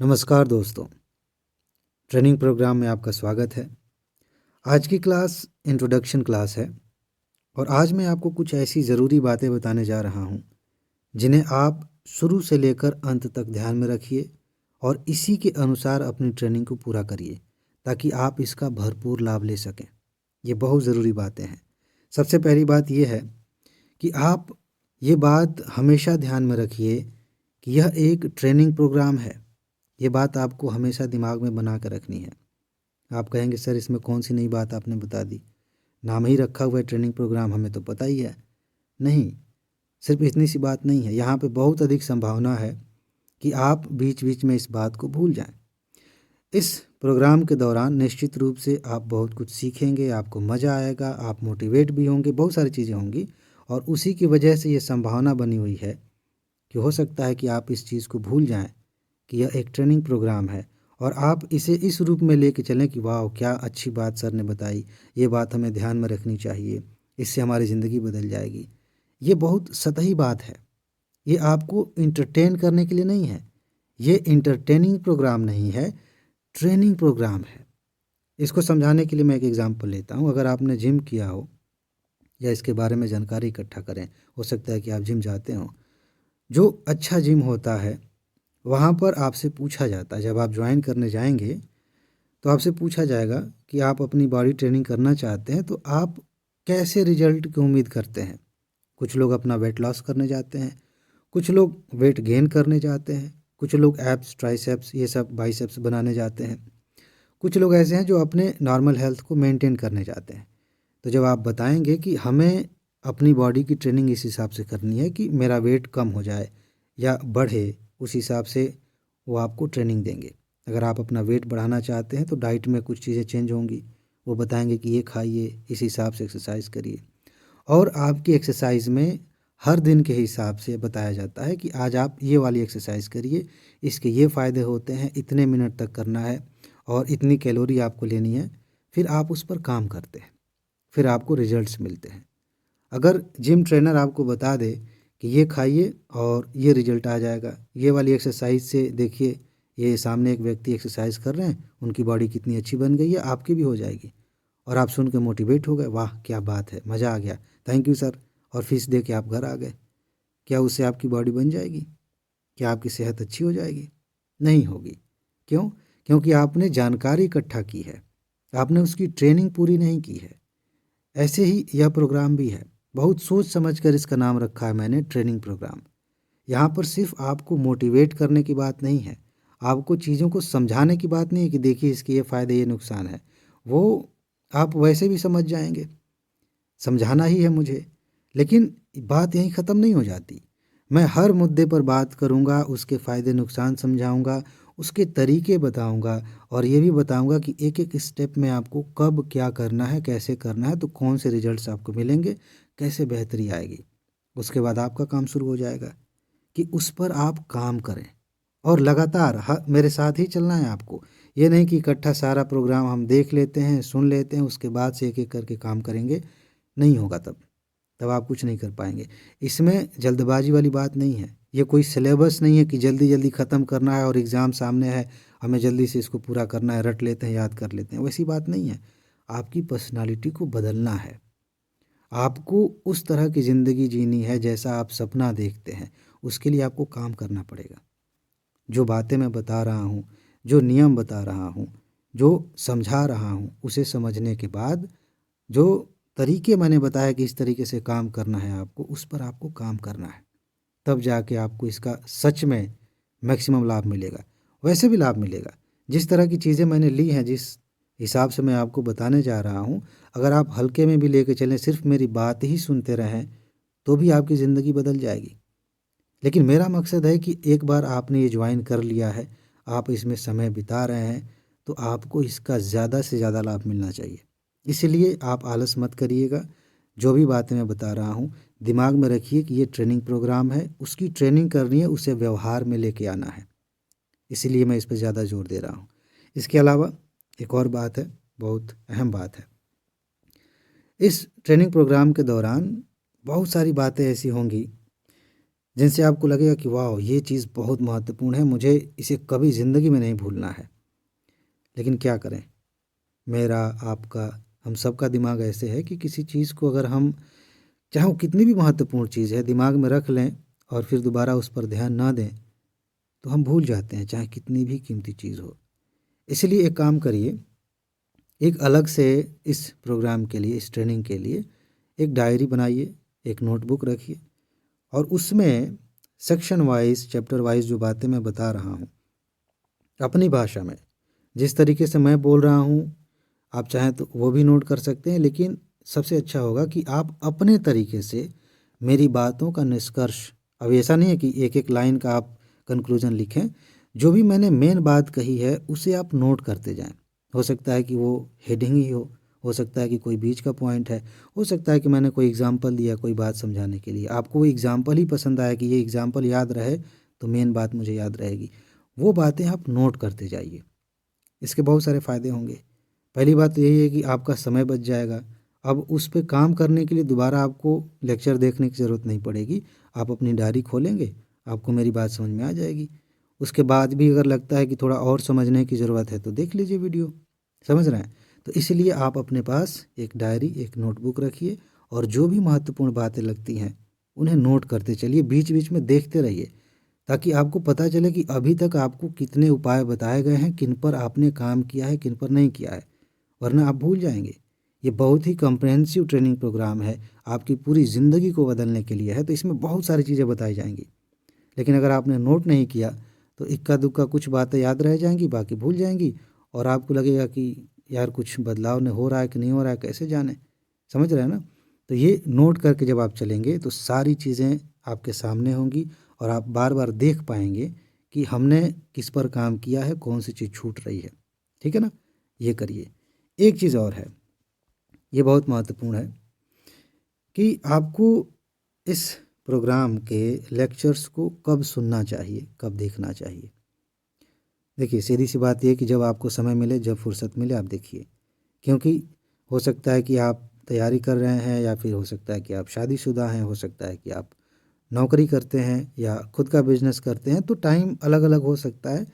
नमस्कार दोस्तों, training programme में आपका स्वागत है। आज की क्लास इंट्रोडक्शन क्लास है और आज मैं आपको कुछ ऐसी ज़रूरी बातें बताने जा रहा हूँ जिन्हें आप शुरू से लेकर अंत तक ध्यान में रखिए और इसी के अनुसार अपनी ट्रेनिंग को पूरा करिए ताकि आप इसका भरपूर लाभ ले सकें। ये बहुत ज़रूरी बातें हैं। सबसे पहली बात यह है कि आप ये बात हमेशा ध्यान में रखिए कि यह एक ट्रेनिंग प्रोग्राम है। ये बात आपको हमेशा दिमाग में बना कर रखनी है। आप कहेंगे सर इसमें कौन सी नई बात आपने बता दी, नाम ही रखा हुआ है ट्रेनिंग प्रोग्राम, हमें तो पता ही है। नहीं, सिर्फ इतनी सी बात नहीं है, यहाँ पे बहुत अधिक संभावना है कि आप बीच बीच में इस बात को भूल जाएं। इस प्रोग्राम के दौरान निश्चित रूप से आप बहुत कुछ सीखेंगे, आपको मज़ा आएगा, आप मोटिवेट भी होंगे, बहुत सारी चीज़ें होंगी और उसी की वजह से ये संभावना बनी हुई है कि हो सकता है कि आप इस चीज़ को भूल जाएं कि यह एक ट्रेनिंग प्रोग्राम है और आप इसे इस रूप में लेके चलें कि वाह क्या अच्छी बात सर ने बताई, ये बात हमें ध्यान में रखनी चाहिए, इससे हमारी ज़िंदगी बदल जाएगी। ये बहुत सतही बात है। ये आपको इंटरटेन करने के लिए नहीं है। ये इंटरटेनिंग प्रोग्राम नहीं है, ट्रेनिंग प्रोग्राम है। इसको समझाने के लिए मैं एक एग्जांपल लेता हूँ। अगर आपने जिम किया हो या इसके बारे में जानकारी इकट्ठा करें, हो सकता है कि आप जिम जाते हो। जो अच्छा जिम होता है वहाँ पर आपसे पूछा जाता है, जब आप ज्वाइन करने जाएंगे तो आपसे पूछा जाएगा कि आप अपनी बॉडी ट्रेनिंग करना चाहते हैं तो आप कैसे रिजल्ट की उम्मीद करते हैं। कुछ लोग अपना वेट लॉस करने जाते हैं, कुछ लोग वेट गेन करने जाते हैं, कुछ लोग एब्स ट्राइसेप्स ये सब बाइसेप्स बनाने जाते हैं, कुछ लोग ऐसे हैं जो अपने नॉर्मल हेल्थ को मेंटेन करने जाते हैं। तो जब आप बताएंगे कि हमें अपनी बॉडी की ट्रेनिंग इस हिसाब से करनी है कि मेरा वेट कम हो जाए या बढ़े, उस हिसाब से वो आपको ट्रेनिंग देंगे। अगर आप अपना वेट बढ़ाना चाहते हैं तो डाइट में कुछ चीज़ें चेंज होंगी, वो बताएंगे कि ये खाइए, इस हिसाब से एक्सरसाइज करिए। और आपकी एक्सरसाइज में हर दिन के हिसाब से बताया जाता है कि आज आप ये वाली एक्सरसाइज करिए, इसके ये फ़ायदे होते हैं, इतने मिनट तक करना है और इतनी कैलोरी आपको लेनी है। फिर आप उस पर काम करते हैं, फिर आपको रिजल्ट्स मिलते हैं। अगर जिम ट्रेनर आपको बता दे कि ये खाइए और ये रिजल्ट आ जाएगा, ये वाली एक्सरसाइज से देखिए ये सामने एक व्यक्ति एक्सरसाइज कर रहे हैं, उनकी बॉडी कितनी अच्छी बन गई है, आपकी भी हो जाएगी। और आप सुन के मोटिवेट हो गए, वाह क्या बात है, मज़ा आ गया, थैंक यू सर, और फीस दे के आप घर आ गए। क्या उससे आपकी बॉडी बन जाएगी? क्या आपकी सेहत अच्छी हो जाएगी? नहीं होगी। क्यों? क्योंकि आपने जानकारी इकट्ठा की है, आपने उसकी ट्रेनिंग पूरी नहीं की है। ऐसे ही यह प्रोग्राम भी है। बहुत सोच समझ कर इसका नाम रखा है मैंने ट्रेनिंग प्रोग्राम। यहाँ पर सिर्फ आपको मोटिवेट करने की बात नहीं है, आपको चीज़ों को समझाने की बात नहीं है कि देखिए इसके ये फ़ायदे ये नुकसान है। वो आप वैसे भी समझ जाएंगे, समझाना ही है मुझे। लेकिन बात यहीं ख़त्म नहीं हो जाती। मैं हर मुद्दे पर बात करूँगा, उसके फ़ायदे नुकसान समझाऊँगा, उसके तरीके बताऊँगा और ये भी बताऊँगा कि एक एक स्टेप में आपको कब क्या करना है, कैसे करना है, तो कौन से रिजल्ट्स आपको मिलेंगे, कैसे बेहतरी आएगी। उसके बाद आपका काम शुरू हो जाएगा कि उस पर आप काम करें और लगातार मेरे साथ ही चलना है आपको। ये नहीं कि इकट्ठा सारा प्रोग्राम हम देख लेते हैं, सुन लेते हैं, उसके बाद से एक एक करके काम करेंगे, नहीं होगा तब आप कुछ नहीं कर पाएंगे। इसमें जल्दबाजी वाली बात नहीं है, ये कोई सिलेबस नहीं है कि जल्दी जल्दी ख़त्म करना है और एग्ज़ाम सामने है, हमें जल्दी से इसको पूरा करना है, रट लेते हैं, याद कर लेते हैं, वैसी बात नहीं है। आपकी पर्सनालिटी को बदलना है, आपको उस तरह की ज़िंदगी जीनी है जैसा आप सपना देखते हैं, उसके लिए आपको काम करना पड़ेगा। जो बातें मैं बता रहा हूँ, जो नियम बता रहा हूँ, जो समझा रहा हूँ, उसे समझने के बाद जो तरीके मैंने बताया कि इस तरीके से काम करना है आपको, उस पर आपको काम करना है। तब जाके आपको इसका सच में मैक्सिमम लाभ मिलेगा। वैसे भी लाभ मिलेगा। जिस तरह की चीज़ें मैंने ली हैं, जिस हिसाब से मैं आपको बताने जा रहा हूँ, अगर आप हल्के में भी लेके चलें, सिर्फ मेरी बात ही सुनते रहें, तो भी आपकी ज़िंदगी बदल जाएगी। लेकिन मेरा मकसद है कि एक बार आपने ये ज्वाइन कर लिया है, आप इसमें समय बिता रहे हैं, तो आपको इसका ज़्यादा से ज़्यादा लाभ मिलना चाहिए। इसलिए आप आलस मत करिएगा। जो भी बातें मैं बता रहा हूँ, दिमाग में रखिए कि ये ट्रेनिंग प्रोग्राम है, उसकी ट्रेनिंग करनी है, उसे व्यवहार में लेके आना है। इसीलिए मैं इस पर ज़्यादा जोर दे रहा हूँ। इसके अलावा एक और बात है, बहुत अहम बात है। इस ट्रेनिंग प्रोग्राम के दौरान बहुत सारी बातें ऐसी होंगी जिनसे आपको लगेगा कि वाह ये चीज़ बहुत महत्वपूर्ण है, मुझे इसे कभी ज़िंदगी में नहीं भूलना है। लेकिन क्या करें, मेरा, आपका, हम सबका दिमाग ऐसे है कि किसी चीज़ को अगर हम, चाहे वो कितनी भी महत्वपूर्ण चीज़ है, दिमाग में रख लें और फिर दोबारा उस पर ध्यान ना दें तो हम भूल जाते हैं, चाहे कितनी भी कीमती चीज़ हो। इसलिए एक काम करिए, एक अलग से इस प्रोग्राम के लिए, इस ट्रेनिंग के लिए एक डायरी बनाइए, एक नोटबुक रखिए और उसमें सेक्शन वाइज, चैप्टर वाइज जो बातें मैं बता रहा हूँ अपनी भाषा में, जिस तरीके से मैं बोल रहा हूँ, आप चाहें तो वो भी नोट कर सकते हैं, लेकिन सबसे अच्छा होगा कि आप अपने तरीके से मेरी बातों का निष्कर्ष, अब ऐसा नहीं है कि एक एक लाइन का आप कंक्लूजन लिखें, जो भी मैंने मेन बात कही है उसे आप नोट करते जाएं। हो सकता है कि वो हेडिंग ही हो सकता है कि कोई बीच का पॉइंट है, हो सकता है कि मैंने कोई एग्जाम्पल दिया कोई बात समझाने के लिए, आपको वो एग्जाम्पल ही पसंद आया कि ये एग्जाम्पल याद रहे तो मेन बात मुझे याद रहेगी, वो बातें आप नोट करते जाइए। इसके बहुत सारे फ़ायदे होंगे। पहली बात तो यही है कि आपका समय बच जाएगा। अब उस पे काम करने के लिए दोबारा आपको लेक्चर देखने की ज़रूरत नहीं पड़ेगी। आप अपनी डायरी खोलेंगे, आपको मेरी बात समझ में आ जाएगी। उसके बाद भी अगर लगता है कि थोड़ा और समझने की ज़रूरत है तो देख लीजिए वीडियो, समझ रहे हैं? तो इसलिए आप अपने पास एक डायरी, एक नोटबुक रखिए और जो भी महत्वपूर्ण बातें लगती हैं, उन्हें नोट करते चलिए, बीच-बीच में देखते रहिए। ताकि आपको पता चले कि अभी तक आपको कितने उपाय बताए गए हैं, किन पर आपने काम किया है, किन पर नहीं किया है, वरना आप भूल जाएंगे। ये बहुत ही कॉम्प्रिहेंसिव ट्रेनिंग प्रोग्राम है, आपकी पूरी ज़िंदगी को बदलने के लिए है, तो इसमें बहुत सारी चीज़ें बताई जाएंगी। लेकिन अगर आपने नोट नहीं किया तो इक्का दुक्का कुछ बातें याद रह जाएंगी, बाकी भूल जाएंगी और आपको लगेगा कि यार कुछ बदलाव ने हो रहा है कि नहीं हो रहा है, कैसे जाने, समझ रहे हैं ना? तो ये नोट करके जब आप चलेंगे तो सारी चीज़ें आपके सामने होंगी और आप बार बार देख पाएंगे कि हमने किस पर काम किया है, कौन सी चीज़ छूट रही है। ठीक है ना? ये करिए। एक चीज़ और है, ये बहुत महत्वपूर्ण है कि आपको इस प्रोग्राम के लेक्चर्स को कब सुनना चाहिए, कब देखना चाहिए। देखिए सीधी सी बात ये कि जब आपको समय मिले, जब फुर्सत मिले आप देखिए, क्योंकि हो सकता है कि आप तैयारी कर रहे हैं या फिर हो सकता है कि आप शादीशुदा हैं, हो सकता है कि आप नौकरी करते हैं या खुद का बिजनेस करते हैं, तो टाइम अलग अलग हो सकता है।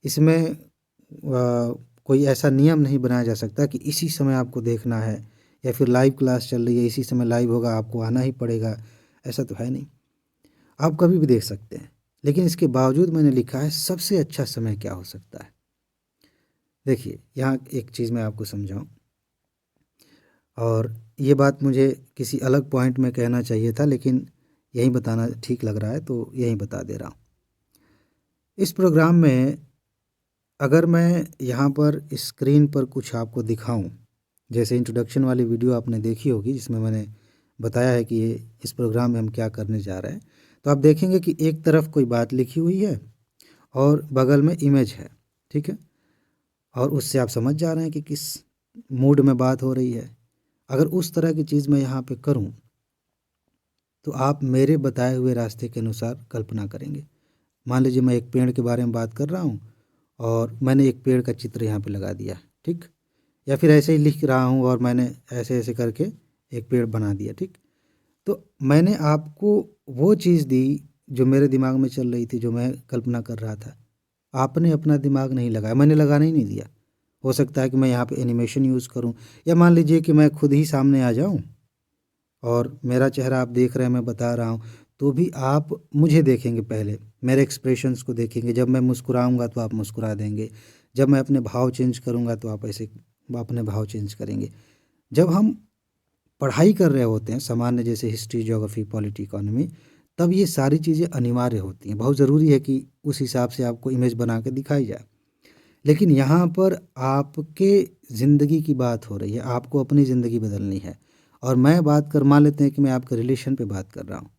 इसमें कोई ऐसा नियम नहीं बनाया जा सकता कि इसी समय आपको देखना है या फिर लाइव क्लास चल रही है इसी समय लाइव होगा आपको आना ही पड़ेगा, ऐसा तो है नहीं। आप कभी भी देख सकते हैं, लेकिन इसके बावजूद मैंने लिखा है सबसे अच्छा समय क्या हो सकता है। देखिए यहाँ एक चीज़ मैं आपको समझाऊं, और ये बात मुझे किसी अलग पॉइंट में कहना चाहिए था, लेकिन यहीं बताना ठीक लग रहा है तो यहीं बता दे रहा हूँ। इस प्रोग्राम में अगर मैं यहाँ पर स्क्रीन पर कुछ आपको दिखाऊं, जैसे इंट्रोडक्शन वाली वीडियो आपने देखी होगी जिसमें मैंने बताया है कि ये इस प्रोग्राम में हम क्या करने जा रहे हैं, तो आप देखेंगे कि एक तरफ कोई बात लिखी हुई है और बगल में इमेज है, ठीक है, और उससे आप समझ जा रहे हैं कि किस मूड में बात हो रही है। अगर उस तरह की चीज़ मैं यहाँ पे करूँ तो आप मेरे बताए हुए रास्ते के अनुसार कल्पना करेंगे। मान लीजिए मैं एक पेड़ के बारे में बात कर रहा हूँ और मैंने एक पेड़ का चित्र यहाँ पे लगा दिया, ठीक, या फिर ऐसे ही लिख रहा हूँ और मैंने ऐसे ऐसे करके एक पेड़ बना दिया, ठीक। तो मैंने आपको वो चीज़ दी जो मेरे दिमाग में चल रही थी, जो मैं कल्पना कर रहा था। आपने अपना दिमाग नहीं लगाया, मैंने लगाने ही नहीं दिया। हो सकता है कि मैं यहाँ पे एनिमेशन यूज़ करूँ, या मान लीजिए कि मैं खुद ही सामने आ जाऊँ और मेरा चेहरा आप देख रहे हैं, मैं बता रहा हूँ, तो भी आप मुझे देखेंगे, पहले मेरे एक्सप्रेशंस को देखेंगे। जब मैं मुस्कुराऊंगा तो आप मुस्कुरा देंगे, जब मैं अपने भाव चेंज करूंगा तो आप ऐसे अपने भाव चेंज करेंगे। जब हम पढ़ाई कर रहे होते हैं सामान्य, जैसे हिस्ट्री, ज्योग्राफी, पॉलिटी, इकोनॉमी, तब ये सारी चीज़ें अनिवार्य होती हैं। बहुत ज़रूरी है कि उस हिसाब से आपको इमेज बना के दिखाई जाए। लेकिन यहाँ पर आपके ज़िंदगी की बात हो रही है, आपको अपनी ज़िंदगी बदलनी है, और मैं बात कर, मान लेते हैं कि मैं आपके रिलेशन पे बात कर रहा हूँ।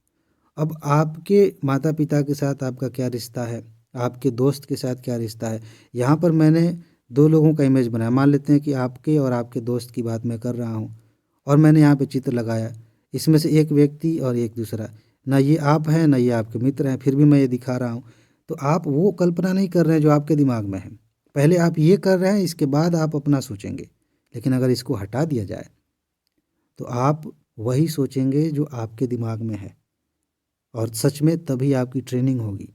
अब आपके माता पिता के साथ आपका क्या रिश्ता है, आपके दोस्त के साथ क्या रिश्ता है, यहाँ पर मैंने दो लोगों का इमेज बनाया। मान लेते हैं कि आपके और आपके दोस्त की बात मैं कर रहा हूँ और मैंने यहाँ पे चित्र लगाया, इसमें से एक व्यक्ति और एक दूसरा, ना ये आप हैं ना ये आपके मित्र हैं, फिर भी मैं ये दिखा रहा हूँ। तो आप वो कल्पना नहीं कर रहे हैं जो आपके दिमाग में है, पहले आप ये कर रहे हैं, इसके बाद आप अपना सोचेंगे। लेकिन अगर इसको हटा दिया जाए तो आप वही सोचेंगे जो आपके दिमाग में है, और सच में तभी आपकी ट्रेनिंग होगी।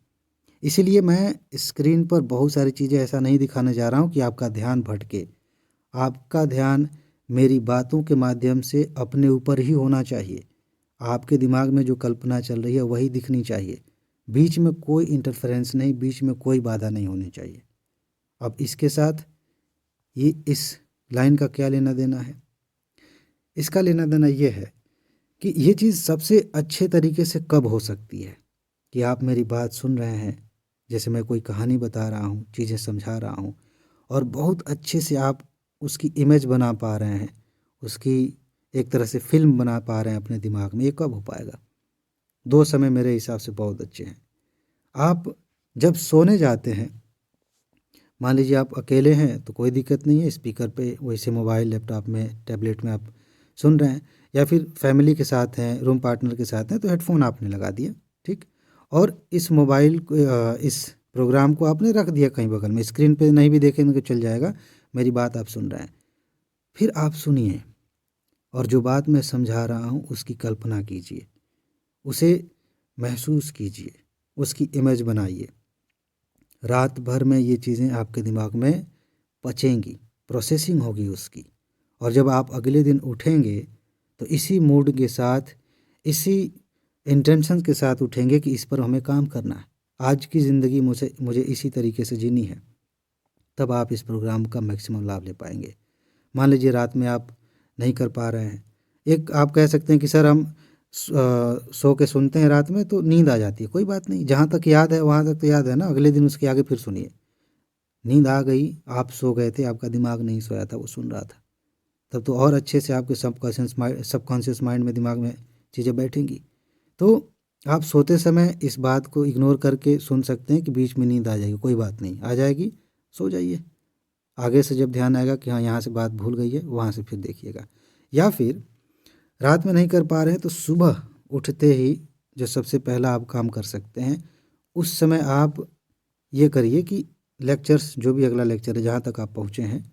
इसीलिए मैं स्क्रीन पर बहुत सारी चीज़ें ऐसा नहीं दिखाने जा रहा हूँ कि आपका ध्यान भटके। आपका ध्यान मेरी बातों के माध्यम से अपने ऊपर ही होना चाहिए। आपके दिमाग में जो कल्पना चल रही है वही दिखनी चाहिए। बीच में कोई इंटरफेरेंस नहीं, बीच में कोई बाधा नहीं होनी चाहिए। अब इसके साथ ये इस लाइन का क्या लेना देना है? इसका लेना देना ये है कि ये चीज़ सबसे अच्छे तरीके से कब हो सकती है कि आप मेरी बात सुन रहे हैं, जैसे मैं कोई कहानी बता रहा हूँ, चीज़ें समझा रहा हूँ और बहुत अच्छे से आप उसकी इमेज बना पा रहे हैं, उसकी एक तरह से फ़िल्म बना पा रहे हैं अपने दिमाग में। ये कब हो पाएगा? दो समय मेरे हिसाब से बहुत अच्छे हैं। आप जब सोने जाते हैं, मान लीजिए आप अकेले हैं तो कोई दिक्कत नहीं है, स्पीकर पे वैसे मोबाइल, लैपटॉप में, टैबलेट में आप सुन रहे हैं, या फिर फैमिली के साथ हैं, रूम पार्टनर के साथ हैं तो हेडफोन आपने लगा दिया, ठीक। और इस मोबाइल को इस प्रोग्राम को आपने रख दिया कहीं बगल में, स्क्रीन पे नहीं भी देखेंगे तो चल जाएगा, मेरी बात आप सुन रहे हैं। फिर आप सुनिए और जो बात मैं समझा रहा हूँ उसकी कल्पना कीजिए, उसे महसूस कीजिए, उसकी इमेज बनाइए। रात भर में ये चीज़ें आपके दिमाग में पचेंगी, प्रोसेसिंग होगी उसकी, और जब आप अगले दिन उठेंगे तो इसी मूड के साथ, इसी इंटेंशन के साथ उठेंगे कि इस पर हमें काम करना है, आज की ज़िंदगी मुझे इसी तरीके से जीनी है। तब आप इस प्रोग्राम का मैक्सिमम लाभ ले पाएंगे। मान लीजिए रात में आप नहीं कर पा रहे हैं, एक आप कह सकते हैं कि सर हम सो के सुनते हैं रात में तो नींद आ जाती है, कोई बात नहीं, जहाँ तक याद है वहाँ तक तो याद है ना, अगले दिन उसके आगे फिर सुनिए। नींद आ गई, आप सो गए थे, आपका दिमाग नहीं सोया था, वो सुन रहा था, तब तो और अच्छे से आपके सबकॉन्शियस माइंड में, दिमाग में चीज़ें बैठेंगी। तो आप सोते समय इस बात को इग्नोर करके सुन सकते हैं कि बीच में नींद आ जाएगी, कोई बात नहीं, आ जाएगी, सो जाइए। आगे से जब ध्यान आएगा कि हाँ यहाँ से बात भूल गई है, वहाँ से फिर देखिएगा। या फिर रात में नहीं कर पा रहे हैं तो सुबह उठते ही जो सबसे पहला आप काम कर सकते हैं, उस समय आप ये करिए कि लेक्चर्स, जो भी अगला लेक्चर है जहाँ तक आप पहुँचे हैं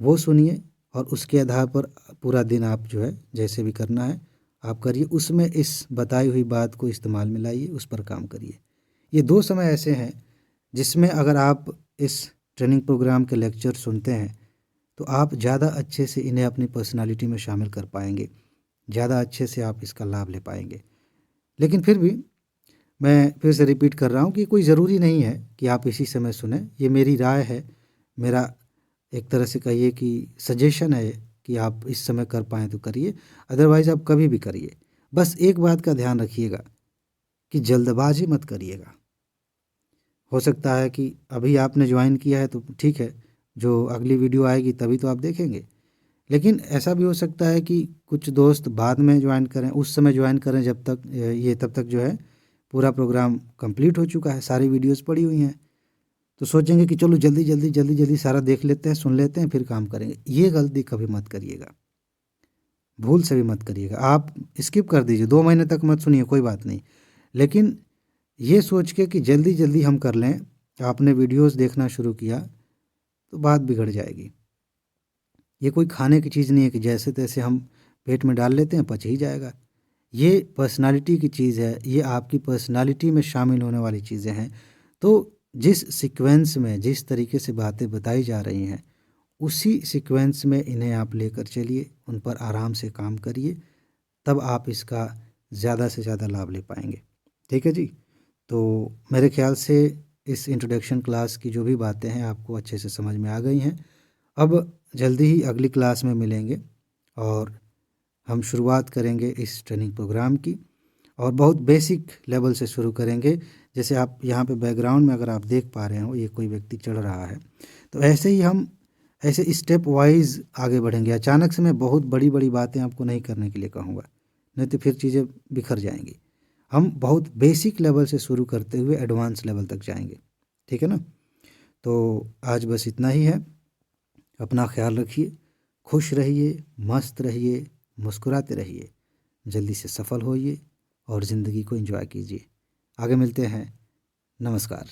वो सुनिए, और उसके आधार पर पूरा दिन आप जो है जैसे भी करना है आप करिए, उसमें इस बताई हुई बात को इस्तेमाल में लाइए, उस पर काम करिए। ये दो समय ऐसे हैं जिसमें अगर आप इस ट्रेनिंग प्रोग्राम के लेक्चर सुनते हैं तो आप ज़्यादा अच्छे से इन्हें अपनी पर्सनालिटी में शामिल कर पाएंगे, ज़्यादा अच्छे से आप इसका लाभ ले पाएंगे। लेकिन फिर भी मैं फिर से रिपीट कर रहा हूँ कि कोई ज़रूरी नहीं है कि आप इसी समय सुने, ये मेरी राय है, मेरा एक तरह से कहिए कि सजेशन है कि आप इस समय कर पाएँ तो करिए, अदरवाइज़ आप कभी भी करिए। बस एक बात का ध्यान रखिएगा कि जल्दबाजी मत करिएगा। हो सकता है कि अभी आपने ज्वाइन किया है तो ठीक है, जो अगली वीडियो आएगी तभी तो आप देखेंगे, लेकिन ऐसा भी हो सकता है कि कुछ दोस्त बाद में ज्वाइन करें, उस समय ज्वाइन करें जब तक ये तब तक जो है पूरा प्रोग्राम कंप्लीट हो चुका है, सारी वीडियोस पड़ी हुई हैं, तो सोचेंगे कि चलो जल्दी जल्दी जल्दी जल्दी सारा देख लेते हैं, सुन लेते हैं, फिर काम करेंगे। ये गलती कभी मत करिएगा, भूल से भी मत करिएगा। आप स्किप कर दीजिए, 2 महीने तक मत सुनिए, कोई बात नहीं, लेकिन ये सोच के कि जल्दी जल्दी हम कर लें, आपने वीडियोस देखना शुरू किया तो बात बिगड़ जाएगी। ये कोई खाने की चीज़ नहीं है कि जैसे तैसे हम पेट में डाल लेते हैं, पच ही जाएगा। ये पर्सनालिटी की चीज़ है, ये आपकी पर्सनालिटी में शामिल होने वाली चीज़ें हैं। तो जिस सीक्वेंस में, जिस तरीके से बातें बताई जा रही हैं, उसी सीक्वेंस में इन्हें आप लेकर चलिए, उन पर आराम से काम करिए, तब आप इसका ज़्यादा से ज़्यादा लाभ ले पाएंगे। ठीक है जी। तो मेरे ख्याल से इस इंट्रोडक्शन क्लास की जो भी बातें हैं आपको अच्छे से समझ में आ गई हैं। अब जल्दी ही अगली क्लास में मिलेंगे और हम शुरुआत करेंगे इस ट्रेनिंग प्रोग्राम की, और बहुत बेसिक लेवल से शुरू करेंगे। जैसे आप यहाँ पे बैकग्राउंड में अगर आप देख पा रहे हो, ये कोई व्यक्ति चढ़ रहा है, तो ऐसे ही हम ऐसे स्टेप वाइज आगे बढ़ेंगे। अचानक से मैं बहुत बड़ी बड़ी बातें आपको नहीं करने के लिए कहूँगा, नहीं तो फिर चीज़ें बिखर जाएंगी। हम बहुत बेसिक लेवल से शुरू करते हुए एडवांस लेवल तक जाएंगे, ठीक है ना। तो आज बस इतना ही है। अपना ख्याल रखिए, खुश रहिए, मस्त रहिए, मुस्कुराते रहिए, जल्दी से सफल होइए और ज़िंदगी को एंजॉय कीजिए। आगे मिलते हैं। नमस्कार।